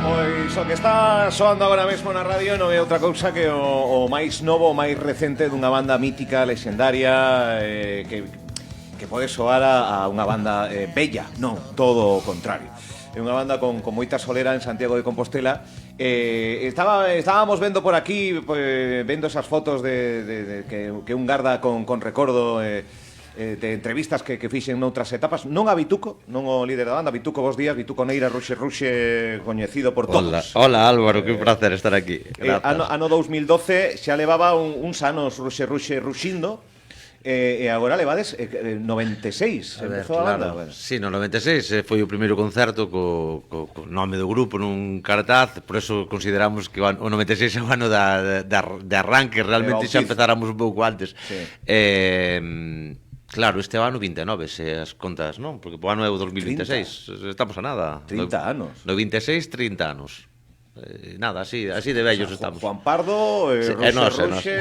Pois o que está soando agora mesmo na radio non é outra cousa que o máis novo, o máis recente dunha banda mítica, lexendaria, que pode soar a unha banda bella, non, todo o contrario. É unha banda con moita solera en Santiago de Compostela. Estábamos vendo por aquí, vendo esas fotos de que un garda con recordo de entrevistas que fixen noutras etapas, non a Vituco, non o líder da banda, Vituco, bos días, Vituco Neira, Ruxe, coñecido por todos. Hola Álvaro, que placer estar aquí. Ano 2012 xa levaba uns anos Ruxe ruxindo, e agora levades 96, empezou a banda. Claro, sí, no 96 foi o primeiro concerto co nome do grupo nun cartaz, por eso consideramos que o 96 é o ano de arranque, realmente xa empezáramos un pouco antes. Sí. Claro, este ano 29, se as contas, non? Porque o ano é o 2026, 30. Estamos a nnada. 30 anos. No 26, 30 anos. Nada, así de vellos estamos. Juan Pardo, Ruxe,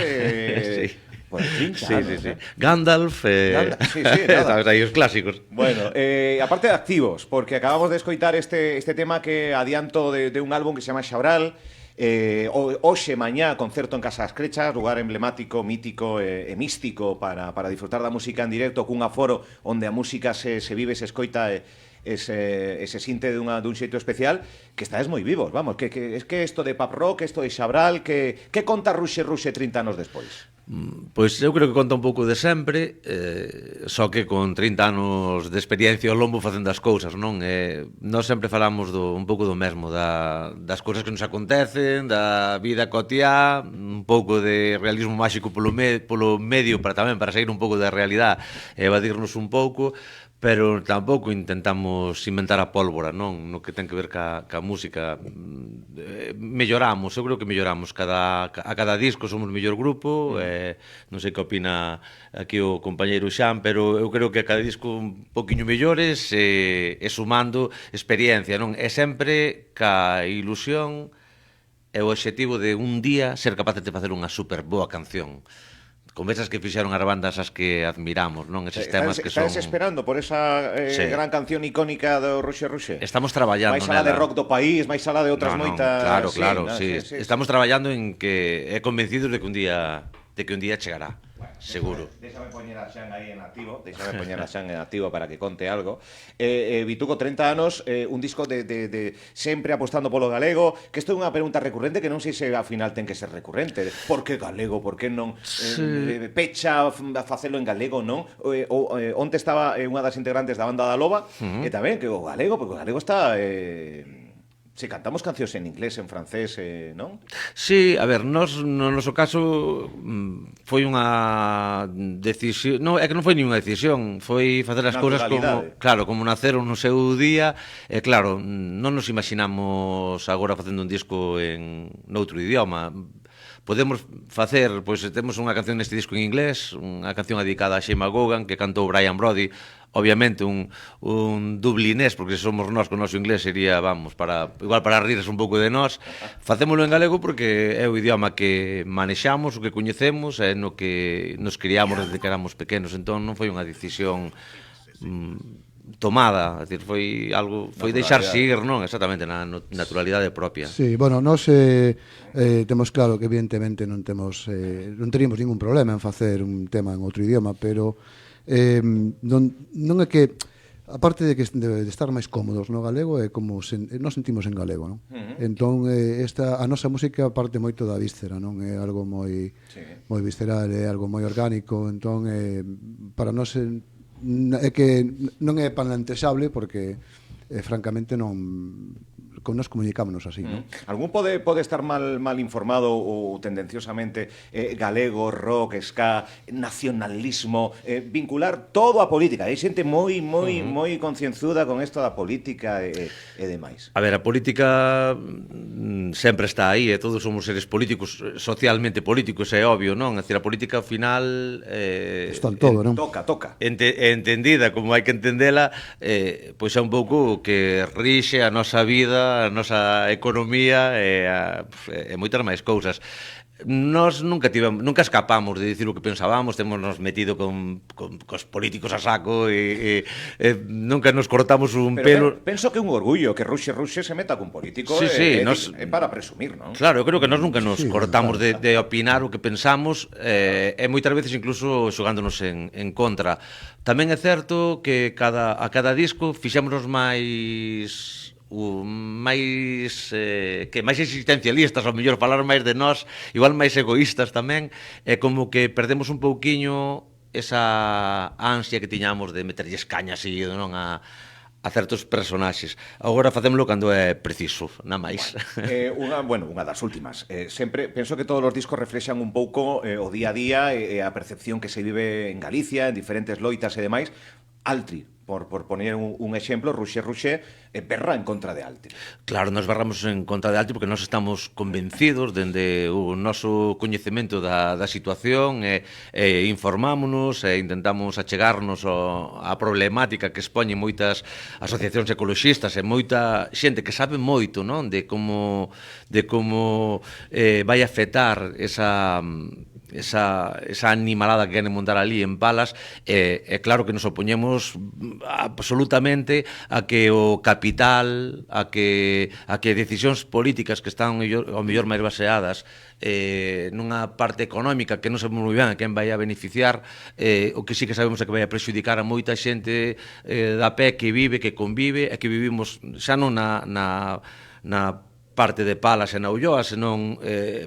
sí. Bueno, 30 anos, sí. Gandalf, sí, nada. Estamos aí os clásicos. Bueno, aparte de activos, porque acabamos de escoitar este tema que adianto de un álbum que se llama Xabral. Hoxe, mañá, concerto en Casa das Crechas, lugar emblemático, mítico e místico para disfrutar da música en directo, cun aforo onde a música se vive, se escoita e se sinte dun xeito especial, que estáis moi vivos, vamos, que isto de pop rock, isto de Xabral, que conta Ruxe 30 anos despois? Pois eu creo que conta un pouco de sempre, só que con 30 anos de experiencia ao lombo facendo as cousas, non? Nós sempre falamos un pouco do mesmo, das cousas que nos acontecen, da vida cotiá, un pouco de realismo máxico polo medio para sair un pouco da realidade e evadirnos un pouco, pero tampouco intentamos inventar a pólvora, non? No que ten que ver ca música. Melloramos, eu creo que melloramos. A cada disco somos mellor grupo, non sei que opina aquí o compañeiro Xan, pero eu creo que a cada disco un poquinho mellores e sumando experiencia, non? É sempre ca ilusión e o obxectivo de un día ser capaces de facer unha super boa canción. Conversas que fixeron as bandas as que admiramos, non? Eses temas que son... Estás esperando por esa gran canción icónica do Ruxe? Estamos traballando nela. Máis alá de rock do país, máis alá de outras moitas... Claro, sí. Estamos traballando en que é convencidos de que un día chegará. Seguro. Déxame poñer a Xan aí en activo para que conte algo. Vituco, 30 anos, un disco de sempre apostando polo galego, que isto é unha pregunta recurrente que non sei se ao final ten que ser recurrente. Por que galego? Por que non pecha a facelo en galego, non? Onte estaba unha das integrantes da banda da Loba, e tamén que o galego, porque o galego está... Se cantamos cancións en inglés, en francés, non? Sí, a ver, no noso caso foi unha decisión... Non, é que non foi ninguna decisión, foi facer as cousas como naceron no seu día, e claro, non nos imaginamos agora facendo un disco en noutro idioma. Podemos facer, pois temos unha canción neste disco en inglés, unha canción dedicada a Shane McGowan, que cantou Brian Brody, obviamente un dublinés, porque se somos nós con o noso inglés sería, vamos, igual para rirse un pouco de nós. Facémolo en galego porque é o idioma que manexamos, o que coñecemos, é no que nos criamos desde que éramos pequenos, entón non foi unha decisión tomada, é dicir, foi deixar seguir, non? Exactamente, na naturalidade propia. Sí, bueno, nós temos claro que evidentemente non teríamos ningún problema en facer un tema en outro idioma, pero non é que, aparte de estar máis cómodos no galego, é como nos sentimos en galego, non? Entón, a nosa música parte moito da víscera, non? É algo moi visceral, é algo moi orgánico, entón, para nós é que non é palantexable porque francamente con nos comunicámonos así, non? Algún pode estar mal informado ou tendenciosamente galego, rock, ska, nacionalismo, vincular todo a política. Hai xente moi concienzuda con isto da política e demais. A ver, a política sempre está aí, e todos somos seres políticos, socialmente políticos, é obvio, non? É dicir, a política ao final está en todo, non? Toca. Entendida como hai que entendela, pois é un pouco que rixe a nosa vida, a nosa economía e moitas máis cousas. Nós nunca escapamos de dicir o que pensábamos, témonos metido cos políticos a saco e nunca nos cortamos un pelo. Penso que é un orgullo que Ruxe se meta cun político, Sí, é para presumir, non? Claro, eu creo que nós nunca nos Sí, cortamos claro. de opinar o que pensamos, e moitas veces incluso xogándonos en contra. Tamén é certo que a cada disco fixémonos máis máis existencialistas, ao mellor falar máis de nós, igual máis egoístas tamén, é como que perdemos un pouquiño esa ansia que tiñamos de meterlles caña seguido, non, a certos personaxes. Agora facémolo cando é preciso, na máis. Unha das últimas. Sempre penso que todos os discos reflexan un pouco o día a día e a percepción que se vive en Galicia, en diferentes loitas e demais. Altri, por poner un exemplo, Ruxe berra en contra de Altri. Claro, nos berramos en contra de Altri porque nós estamos convencidos dende o noso coñecemento da situación e informámonos e intentamos achegarnos á problemática que expoñen moitas asociacións ecoloxistas e moita xente que sabe moito, non, de como vai afectar esa animalada que queren montar ali en Palas, é claro que nos opoñemos absolutamente a que o capital, a que decisións políticas que están ao mellor máis baseadas nunha parte económica que non sabemos moi ben a quen vai a beneficiar, o que sí que sabemos é que vai a prexudicar a moita xente da pé que vive, que convive e que vivimos xa non na parte de Palas e na Ulloa, senón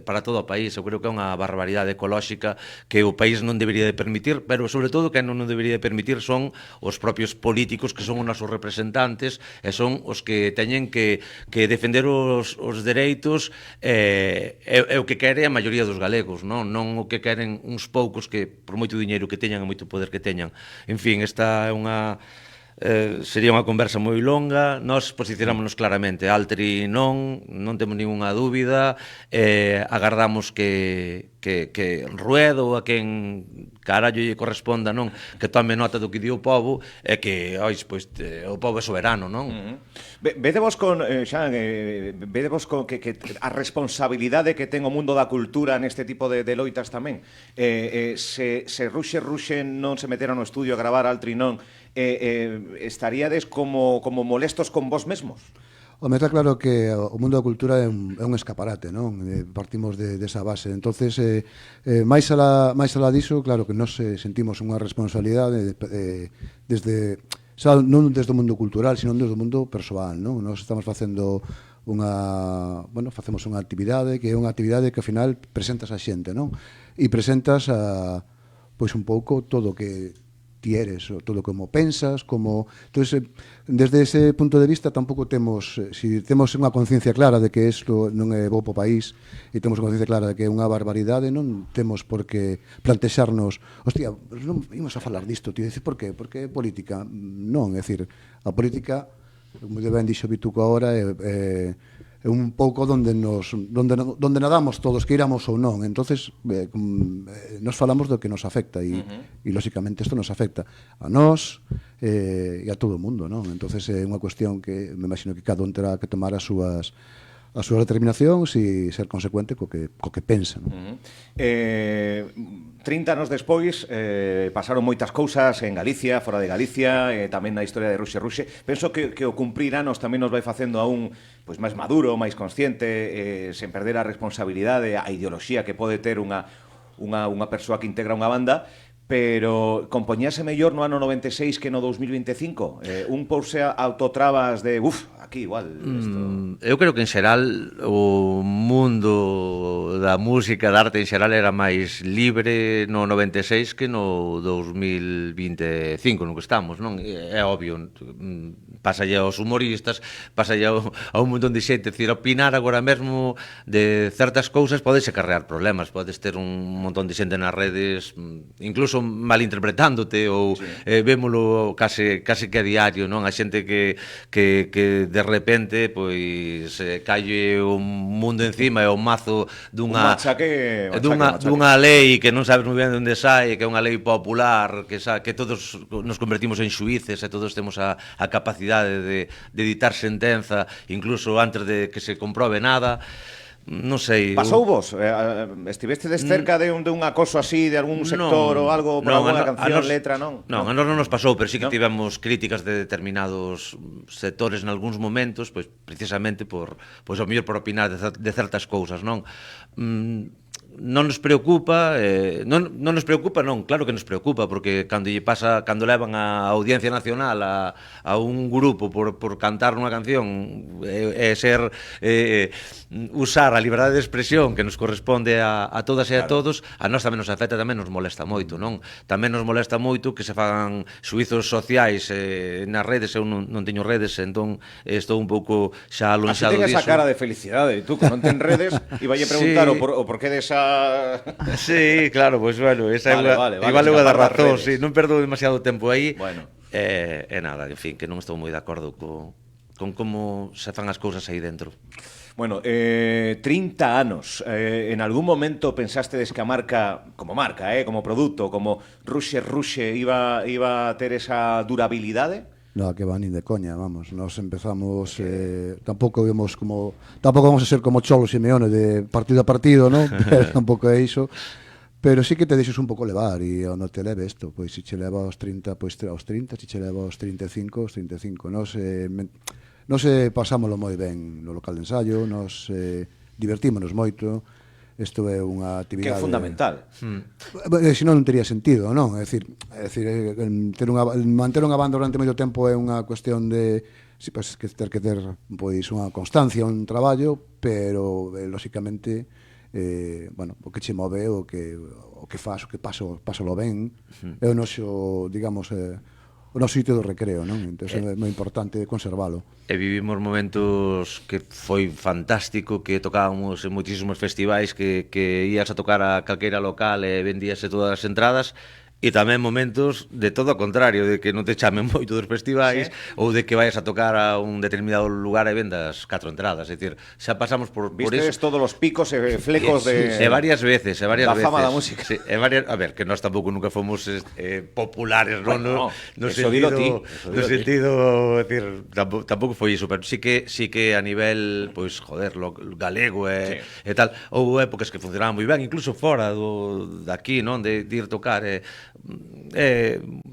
para todo o país. Eu creo que é unha barbaridade ecolóxica que o país non debería de permitir, pero sobre todo que non debería de permitir son os propios políticos que son os nosos representantes e son os que teñen que defender os dereitos e o que quere a maioría dos galegos, non o que queren uns poucos que por moito diñeiro que teñan e moito poder que teñan. En fin, esta é unha sería unha conversa moi longa. Nós posicionámonos claramente. Altri non temos ninguna dúbida, agardamos que Ruedo a quen carallo lle corresponda, non, que tome nota do que di o povo e que, o povo é soberano, non? Vedevos con, Xan, vedevos con que a responsabilidade que ten o mundo da cultura neste tipo de loitas tamén. Se Ruxe non se metera no estudio a gravar Altri non, estaríades como molestos con vos mesmos? Home, está claro que o mundo da cultura é un escaparate, non? Partimos desa base. Entonces, máis alá diso, claro que nos sentimos unha responsabilidade desde, non desde o mundo cultural, sino desde o mundo persoal, non? Nos estamos facendo facemos unha actividade que é unha actividade que ao final presentas a xente, non? E presentas pois un pouco todo o que ti eres, todo como pensas, como... Entonces, desde ese punto de vista tampouco temos, si temos unha conciencia clara de que isto non é bo para o país e temos unha conciencia clara de que é unha barbaridade, non temos por que plantexarnos, hostia, non imos a falar disto, tío, dice, por qué? Porque é política. Non, é dicir, a política, como ben dixo Vituco agora, é un pouco onde nadamos todos, que iramos ou non. Entonces nos falamos do que nos afecta e lóxicamente isto nos afecta a nós e a todo o mundo, non? Entonces é unha cuestión que me imagino que cada un terá que tomar as súas determinacións e ser consecuente co que pensa, non? 30 anos despois pasaron moitas cousas en Galicia, fora de Galicia, tamén na historia de Ruxe. Penso que o cumprir anos tamén nos vai facendo aún máis maduro, máis consciente, sen perder a responsabilidade, a ideoloxía que pode ter unha persoa que integra unha banda, pero compoñíase mellor no ano 96 que no 2025? Un pouse autotrabas de, aquí igual... Eu creo que en xeral o mundo da música, da arte en xeral era máis libre no 96 que no 2025 no que estamos, non? É obvio, pasalle aos humoristas, pasalle a un montón de xente, decir, opinar agora mesmo de certas cousas podes acarrear problemas, podes ter un montón de xente nas redes, incluso malinterpretándote ou vémolo case que a diario, non? A xente que de repente pois calle un mundo encima e o mazo dunha lei que non sabes moi ben onde sai, que é unha lei popular, que todos nos convertimos en xuíces e todos temos a capacidade de ditar sentenza incluso antes de que se comprobe nada. non sei... Pasou vos? Estiveste cerca de un acoso así de algún sector ou algo por alguna canción, letra, non? Non, a nós non nos pasou, pero sí que Non? tivemos críticas de determinados sectores en algúns momentos, pois precisamente por o mellor por opinar de certas cousas, non? Non nos preocupa, non nos preocupa, non, claro que nos preocupa, porque cando levan a Audiencia Nacional a un grupo por cantar unha canción e ser usar a liberdade de expresión que nos corresponde a todas e a todos, a nós tamén nos afecta, tamén nos molesta moito, non? Tamén nos molesta moito que se fagan xuizos sociais nas redes, eu non teño redes, entón estou un pouco xa alonxado diso. Así ten esa cara de felicidade, tú, que non ten redes, e vai a preguntar Sí. o porqué desa... Sí, claro, pois bueno, esa Vale, igual é unha da escapar das razón, redes. sí, non perdo demasiado tempo aí. Bueno. E nada, en fin, que non estou moi de acordo con como se fan as cousas aí dentro. Bueno, 30 anos. En algún momento pensastes que a marca, como produto, como Ruxe iba a ter esa durabilidade? No, que va nin de coña, vamos. Nos empezamos tampouco vamos a ser como Cholo Simeone de partido a partido, ¿no? Pero tampouco é iso. Pero sí que te deixes un pouco levar e onde te leve isto, pois se che leva aos 30, pois aos 30, se che leva aos 35, aos 35. Nos pasámoslo moi ben no local de ensayo, nos divertímonos moito. Isto é unha actividade Que é fundamental. Senón non tería sentido, non? É dicir, manter unha banda durante moito tempo é unha cuestión de que ter pois unha constancia, un traballo, pero lóxicamente o que che move o que faz, o que pásalo ben, é o noso, digamos, o noso sitio do recreo, non? Entón é moi importante conservalo. E vivimos momentos que foi fantástico, que tocábamos en moitísimos festivais, que ías a tocar a calqueira local e vendíase todas as entradas, e tamén momentos de todo o contrario, de que non te chamen moito dos festivais, ou de que vayas a tocar a un determinado lugar e vendas 4 entradas, é dicir, xa pasamos por Vistes eso. todos os picos e flecos de... E varias veces, da fama da música. Sí, a ver, que nós tampouco nunca fomos populares, Bueno, no eso dilo ti. sentido, é dicir, tampouco foi iso, pero sí que a nivel, pois, joder, galego e tal, houve épocas que funcionaban moi ben, incluso fora daqui, non, de ir tocar,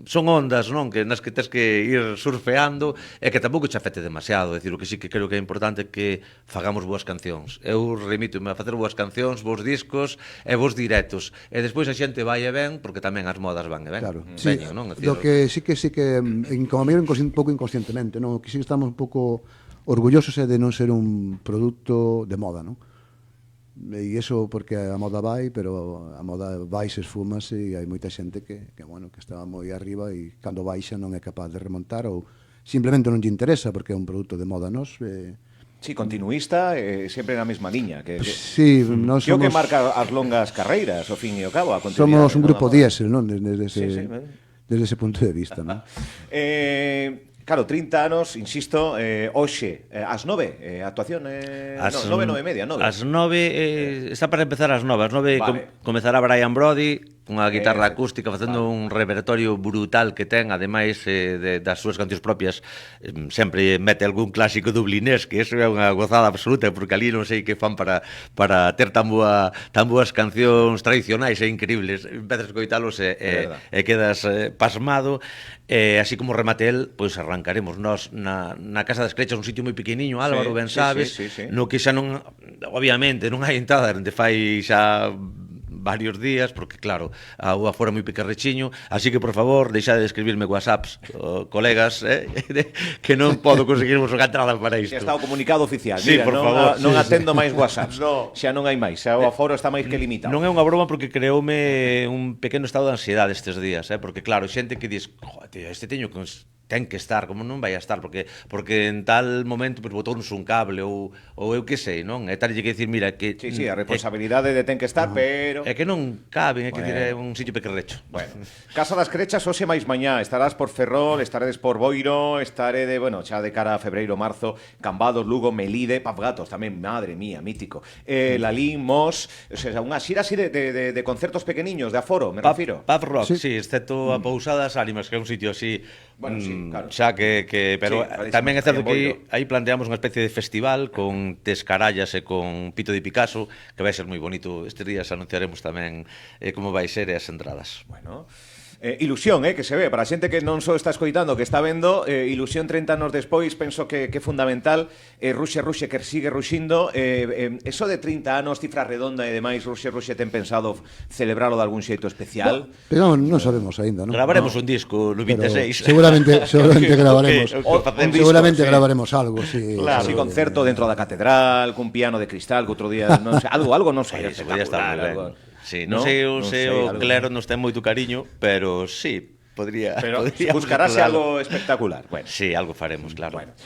son ondas, non, que nas que tes que ir surfeando e que tampouco che afecte demasiado, é dicir, o que sí que creo que é importante é que fagamos boas cancións. Eu remítome a facer boas cancións, bons discos e bons directos, e despois a xente vai e ben, porque tamén as modas van e ben. Claro, sí, veñen, non? Decir, do que sí que como miro un pouco inconscientemente, non? Que sí que estamos un pouco orgullosos de non ser un produto de moda, non? E iso porque a moda vai, pero a moda vai se esfumase e hai moita xente que está moi arriba e cando baixa non é capaz de remontar ou simplemente non lle interesa porque é un produto de moda. Nos Sí, continuista, sempre na mesma liña. Sí, nós somos... que marca as longas carreiras, ao fin e ao cabo, a somos un grupo diésel, non? Desde ese punto de vista, non? Claro, 30 anos, insisto, hoxe, ás 9, actuación, 9:30, 9. As 9, está para empezar ás 9, ás 9 vale. Comezará Brian Brody, unha guitarra acústica facendo un repertorio brutal que ten, ademais das súas cancións propias, sempre mete algún clásico dublinés, que eso é unha gozada absoluta, porque ali non sei que fan para ter tan boas cancións tradicionais e increíbles. Empezas a escoitalos e quedas pasmado. Así como remate el, pois arrancaremos nós na Casa das Crechas, un sitio moi pequeniño, Álvaro, ben sabes, no que xa non, obviamente, non hai entrada, onde fai xa varios días, porque claro, a ua fora moi pequerrechiño, así que por favor, deixade de escribirme whatsapps, colegas, que non podo conseguirvos unha entrada para isto. Xa está o comunicado oficial. Sí, Mira, por favor. Non atendo máis whatsapps. Xa non hai máis, xa o aforo está máis que limitado. Non é unha broma porque creoume un pequeno estado de ansiedade estes días, porque claro, xente que dis, tío, este teño que ten que estar, como non vai a estar, porque en tal momento pues, botounos un cable ou eu que sei, non? E tal lle que dicir, mira, que... Sí, a responsabilidade de ten que estar, pero... É que non caben, é que é un sitio pequerrecho. Bueno, Casa das Crechas, hoxe máis mañá, estarás por Ferrol, estaredes por Boiro, estarede, xa de cara a febreiro, marzo, Cambados, Lugo, Melide, Pafgatos, tamén, madre mía, mítico. Lalín, Mos, o sea, unha xira así de concertos pequeniños, de aforo, me refiro. Pub rock, sí, excepto a Pousadas Ánimas, que é un sitio así Bueno, sí, claro. Xa pero Sí, tamén é certo faríamos que aí planteamos unha especie de festival con Tescarallas e con Pito de Picasso, que vai ser moi bonito. Estes días anunciaremos tamén como vai ser e as entradas. Bueno, ilusión, que se ve, para a xente que non só está escoitando, que está vendo, ilusión 30 anos despois, penso que é fundamental, Ruxe, que sigue ruxindo, eso de 30 anos, cifra redonda e demais, Ruxe ten pensado celebralo de algún xeito especial? Pero non sabemos aínda, non? Gravaremos un disco no 26. Seguramente gravaremos. disco, Seguramente sí. gravaremos algo, sí. Claro, así concerto dentro da catedral, cun piano de cristal, que outro día, non sei, algo non sei, Oye, se podía estar moi ben. algo. Sí, ¿No? non sei Non sei, o algo. Clero nos ten moito cariño, pero sí, podría. Pero podríamos buscarase algo incluirlo. espectacular. Bueno, Sí, algo faremos, claro. bueno.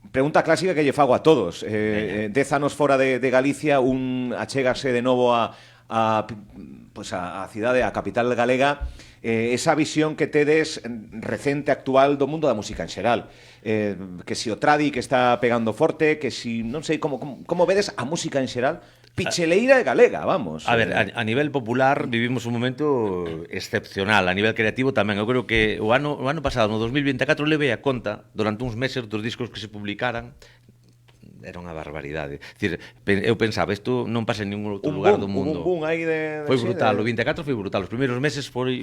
Pregunta clásica que lle fago a todos. 10 anos fora de Galicia, achégase de novo a cidade, a capital galega, esa visión que tedes recente, actual do mundo da música en xeral. Que si o tradi que está pegando forte, que si, non sei, como vedes a música en xeral, picheleira e galega, vamos. A ver, a nivel popular vivimos un momento excepcional, a nivel creativo tamén. Eu creo que o ano pasado, no 2024, levei a conta durante uns meses dos discos que se publicaran. Era unha barbaridade. Dicir, eu pensaba, isto non pasa en ningún outro lugar do mundo. Un boom aí de Foi brutal, o 24 foi brutal. Os primeiros meses foi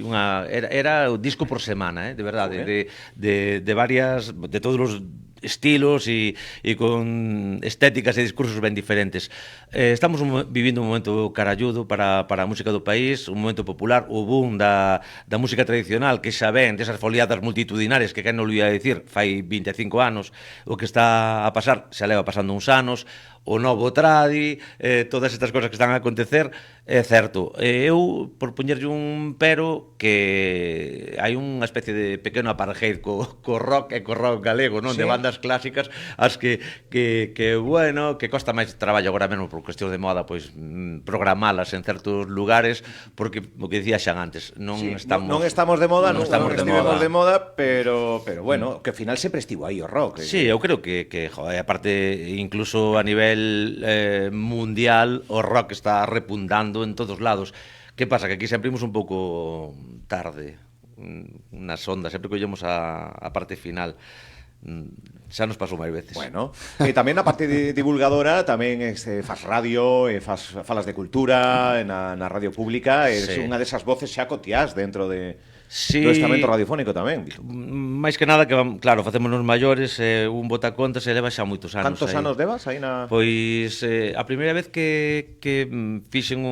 era o disco por semana, de verdade, de varias, de todos os estilos e con estéticas e discursos ben diferentes. Estamos vivindo un momento caralludo para a música do país, un momento popular, o boom da música tradicional, que xa ven desas foliadas multitudinarias que non lo ia dicir fai 25 anos, o que está a pasar, xa leva pasando uns anos, o novo tradi, todas estas cosas que están a acontecer, é certo. Eu, por poñerlle un pero, que hai unha especie de pequeno apartheid co rock e co rock galego, non? Sí. De bandas clásicas, as que bueno, que costa máis traballo agora mesmo por cuestión de moda, pois programalas en certos lugares, porque o que dicía xa antes, non estamos de moda, non estivemos de moda, pero bueno, que ao final sempre estivo aí o rock. Sí, eu creo que joder, aparte, incluso a nivel mundial, o rock está repuntando en todos lados. Que pasa? Que aquí sempre imos un pouco tarde nas ondas, sempre collemos a parte final. Xa nos pasou máis veces. Bueno, e tamén na parte divulgadora tamén fas radio, falas de cultura na radio pública, eres unha desas voces xa cotiás dentro do estamento radiofónico tamén. Máis que nada que, claro, facémonos maiores, un botacontas e leva xa moitos anos. Cantos anos levas aí na... Pois a primeira vez que fixen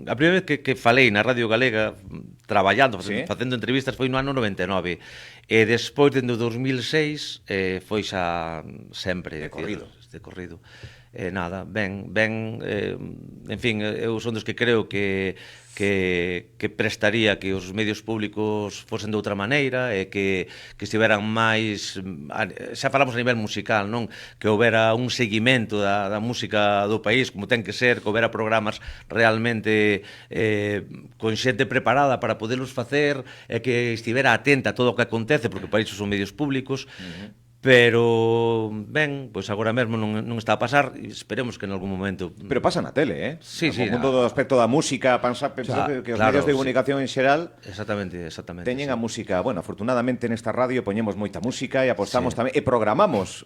a primeira vez que falei na Radio Galega traballando, facendo entrevistas, foi no ano 99. E despois, dende o 2006, foi xa sempre de corrido. Nada, ben, en fin, eu son dos que creo que prestaría que os medios públicos fosen de outra maneira e que estiveran máis, xa falamos a nivel musical, non? Que houbera un seguimento da música do país como ten que ser, que houbera programas realmente con xente preparada para podelos facer e que estivera atenta a todo o que acontece, porque para iso son medios públicos. Pero, ben, pois agora mesmo non está a pasar e esperemos que en algún momento... Pero pasa na tele, Sí, sí. O mundo do aspecto da música, penso que os medios de comunicación en xeral Exactamente. teñen a música, bueno, afortunadamente nesta radio poñemos moita música e apostamos tamén, e programamos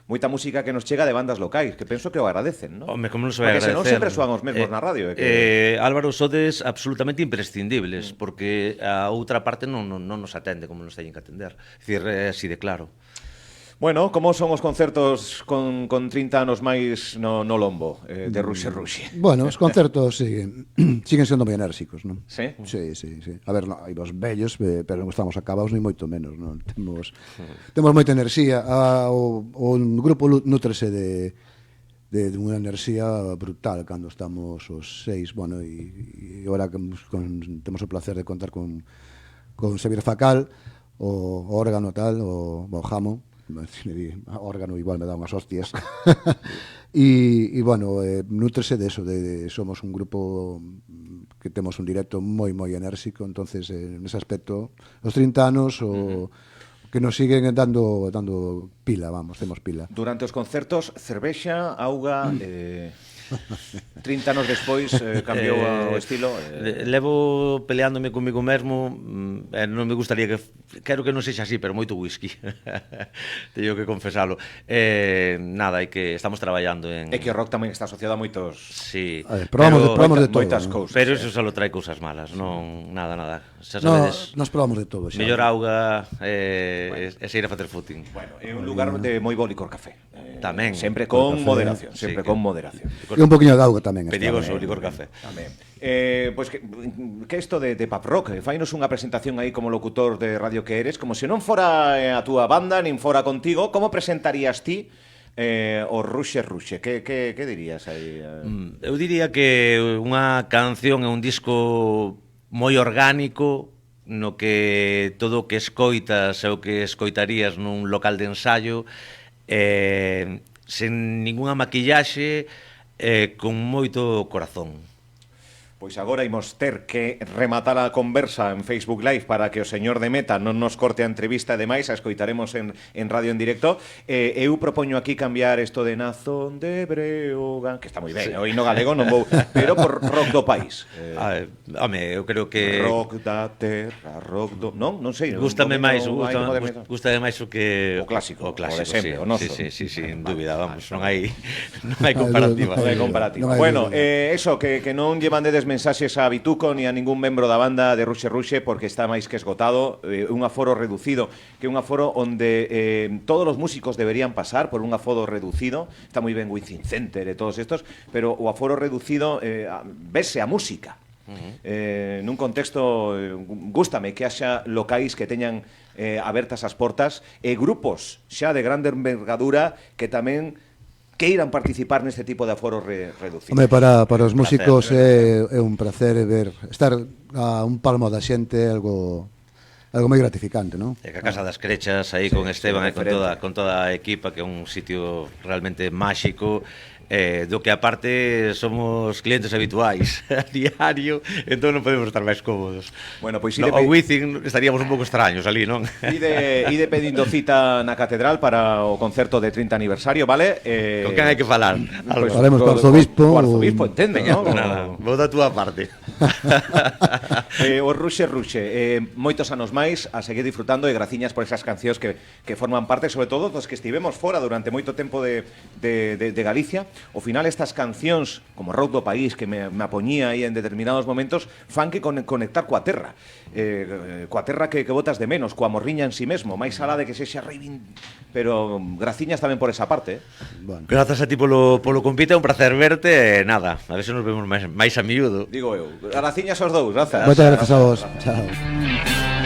moita música que nos chega de bandas locais, que penso que o agradecen, non? Home, como non se vai Porque agradecer? senón sempre soan os mesmos na radio. Álvaro, sodes absolutamente imprescindibles, porque a outra parte non nos atende como nos teñen que atender. É dicir, é así de claro. Bueno, como son os concertos con 30 anos máis no lombo de Ruxe? Bueno, os concertos siguen sendo moi enérxicos, non? Sí? Sí. A ver, hai vos vellos, pero non estamos acabados ni moito menos, non? Temos moita enerxía. O grupo nutrese de unha enerxía brutal cando estamos os seis, bueno, e agora temos o placer de contar con Xavier Facal, o órgano tal, o jamo, órgano igual me dá unhas hostias. E bueno, nutrese de eso, somos un grupo que temos un directo moi enérxico, entonces nese aspecto os 30 anos que nos siguen dando pila, vamos, temos pila. Durante os concertos, cervexa, auga, 30 anos despois cambiou o estilo. Levo peleándome comigo mesmo, non me gustaría que quero que non sexa así, pero moito whisky. Teño que confesalo. Nada, e que estamos traballando en... É que o rock tamén está asociado a moitos... Sí. A ver, probamos de todo. Moitas ¿no? cousas. Pero iso só trae cousas malas, non nada. Xa No, sabedes, nos probamos de todo xa. mellor auga e se ir a facer footing. Bueno, é un lugar de moi bo licor café. Tamén. Sempre con café, moderación, sí, sempre que- con moderación. E un poquinho de auga tamén. está Perigoso o ben. licor café. Tamén. Pois que isto de pop rock, fainos unha presentación aí como locutor de radio que eres, como se non fora a túa banda, nin fora contigo, como presentarías ti o Ruxe Ruxe? Que dirías aí? Eu diría que unha canción é un disco moi orgánico, no que todo o que escoitas é o que escoitarías nun local de ensayo, sen ningunha maquillaxe, con moito corazón. Pois agora imos ter que rematar a conversa en Facebook Live para que o señor de Meta non nos corte a entrevista e demais, a escoitaremos en radio en directo. Eu propoño aquí cambiar isto de Nazón de Breogán, que está moi ben, o hino galego non vou, pero por rock do país. Home, eu creo que... Rock da terra, rock do... Non sei. Gústame máis, gústame gústame máis o que... O clásico, o clásico, o de sempre, sí. o noso. Sí, sin dúbida, vamos, non hai comparativa. Non hai comparativa. Non hai Bueno, dúbida. eso, que non lle mandedes mensaxes a Bituco ni a ningún membro da banda de Ruxe Ruxe porque está máis que esgotado, un aforo reducido, que é un aforo onde todos os músicos deberían pasar por un aforo reducido. Está moi ben Wizzing Center e todos estos, pero o aforo reducido vese a música. Nun contexto gústame que haxa locais que teñan abertas as portas e grupos xa de grande envergadura que tamén queiran participar neste tipo de aforos reducidos. Home, para os músicos é un placer ver estar a un palmo da xente, algo moi gratificante, non? E que a Casa das Crechas aí con Esteban e con toda a equipa, que é un sitio realmente máxico, do que aparte somos clientes habituais a diario, entón non podemos estar máis cómodos. Bueno, pois O Wizzing estaríamos un pouco extraños ali, non? Ide pedindo cita na catedral para o concerto de 30 aniversario, vale? Con quen hai que falar? Pois, Faremos co arzobispo. O arzobispo, entende, non? Nada, vou da túa parte. O Ruxe Ruxe, moitos anos máis a seguir disfrutando e graciñas por esas cancións que forman parte, sobre todo dos que estivemos fora durante moito tempo de Galicia. Ao final estas cancións, como Rock do País, que me apoñía aí en determinados momentos, fan que conectar coa terra. Coa terra que botas de menos, coa morriña en si mesmo, máis alá de que sexa pero graciñas tamén por esa parte. Bueno. Grazas a ti polo convite, é un placer verte e nada, a ver se nos vemos máis a miúdo. Digo eu, graciñas aos dous, grazas. Moitas grazas a vos. Chao.